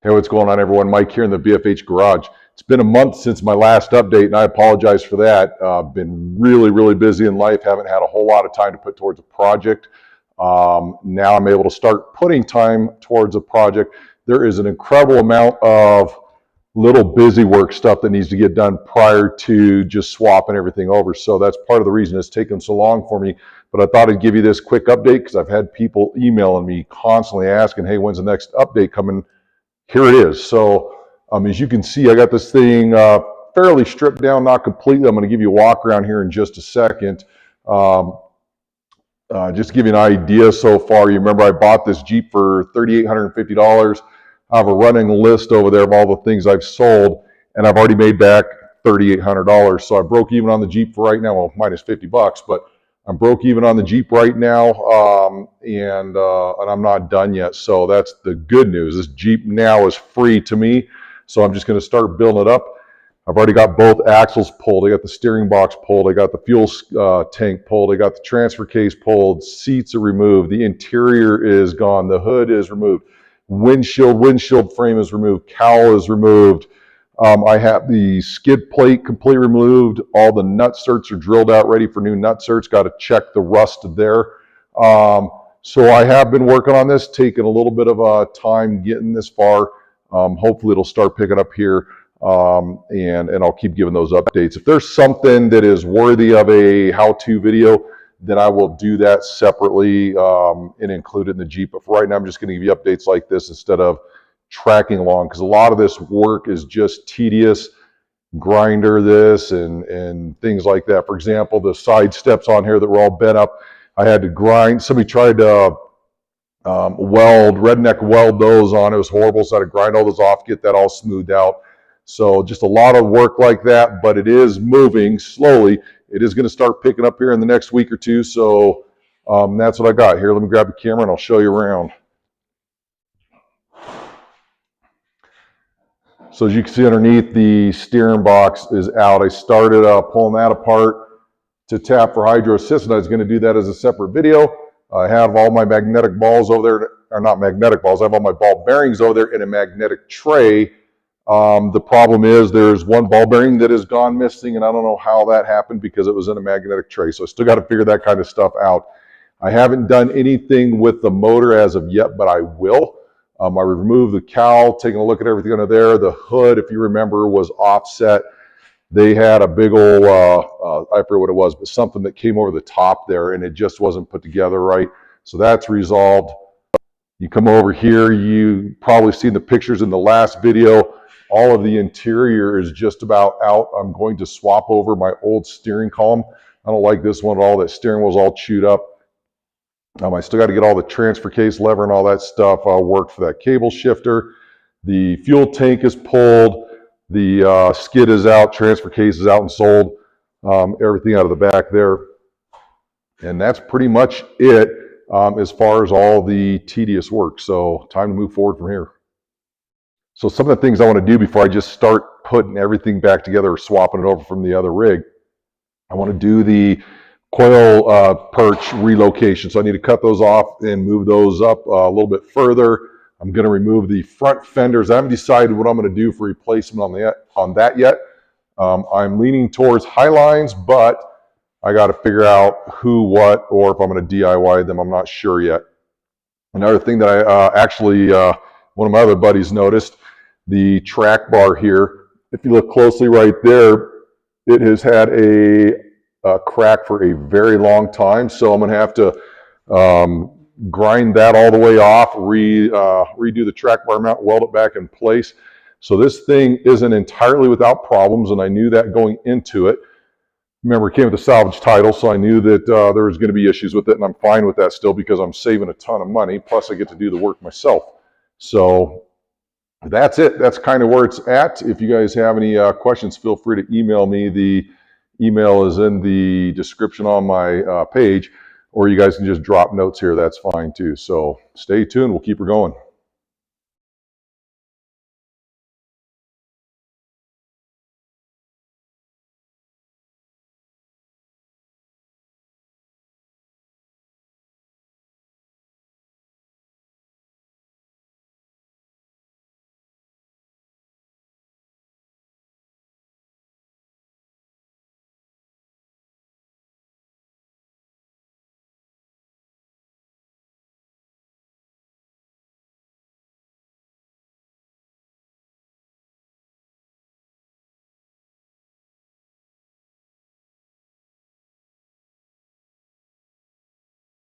Hey, what's going on, everyone? Mike here in the BFH Garage. It's been a month since my last update, and I apologize for that. Been really busy in life. Haven't had a whole lot of time to put towards a project. Now I'm able to start putting time towards a project. There is an incredible amount of little busy work stuff that needs to get done prior to just swapping everything over. So that's part of the reason it's taken so long for me. But I thought I'd give you this quick update because I've had people emailing me constantly asking, hey, when's the next update coming? Here it is. So as you can see, I got this thing fairly stripped down, not completely. I'm going to give you a walk around here in just a second. Just to give you an idea so far, you remember I bought this Jeep for $3,850. I have a running list over there of all the things I've sold, and I've already made back $3,800. So I broke even on the Jeep for right now, well, minus 50 bucks, but I'm broke even on the Jeep right now, and I'm not done yet. So that's the good news. This Jeep now is free to me, so I'm just going to start building it up. I've already got both axles pulled. I got the steering box pulled. I got the fuel tank pulled. I got the transfer case pulled. Seats are removed. The interior is gone. The hood is removed. Windshield frame is removed. Cowl is removed. I have the skid plate completely removed. All the nutserts are drilled out, ready for new nutserts. Got to check the rust there. So I have been working on this, taking a little bit of time getting this far. Hopefully it'll start picking up here, and I'll keep giving those updates. If there's something that is worthy of a how-to video, then I will do that separately and include it in the Jeep. But for right now, I'm just going to give you updates like this instead of tracking along, because a lot of this work is just tedious. Grinder this and things like that. For example, the side steps on here that were all bent up, I had to grind. Somebody tried to redneck weld those on. It was horrible, so I had to grind all those off, get that all smoothed out. So just a lot of work like that, but it is moving slowly. It is going to start picking up here in the next week or two. So that's what I got here. Let me grab the camera and I'll show you around. So as you can see underneath, the steering box is out. I started pulling that apart to tap for hydro assist, and I was going to do that as a separate video. I have all my magnetic balls over there, or not magnetic balls, I have all my ball bearings over there in a magnetic tray. The problem is there's one ball bearing that has gone missing, and I don't know how that happened because it was in a magnetic tray. So I still got to figure that kind of stuff out. I haven't done anything with the motor as of yet, but I will. I removed the cowl, taking a look at everything under there. The hood, if you remember, was offset. They had a big old, I forget what it was, but something that came over the top there, and it just wasn't put together right. So that's resolved. You come over here, you probably seen the pictures in the last video. All of the interior is just about out. I'm going to swap over my old steering column. I don't like this one at all. That steering wheel's all chewed up. I still got to get all the transfer case lever and all that stuff worked for that cable shifter. The fuel tank is pulled. The skid is out. Transfer case is out and sold. Everything out of the back there. And that's pretty much it as far as all the tedious work. So time to move forward from here. So some of the things I want to do before I just start putting everything back together or swapping it over from the other rig, I want to do the coil perch relocation. So I need to cut those off and move those up a little bit further. I'm going to remove the front fenders. I haven't decided what I'm going to do for replacement on that yet. I'm leaning towards high lines, but I got to figure out who, what, or if I'm going to DIY them. I'm not sure yet. Another thing that I one of my other buddies noticed, the track bar here. If you look closely right there, it has had a crack for a very long time. So I'm going to have to grind that all the way off, redo the track bar mount, weld it back in place. So this thing isn't entirely without problems, and I knew that going into it. Remember, it came with a salvage title, so I knew that there was going to be issues with it, and I'm fine with that still because I'm saving a ton of money, plus I get to do the work myself. So that's it. That's kind of where it's at. If you guys have any questions, feel free to email me. The email is in the description on my page, or you guys can just drop notes here. That's fine too. So stay tuned. We'll keep her going.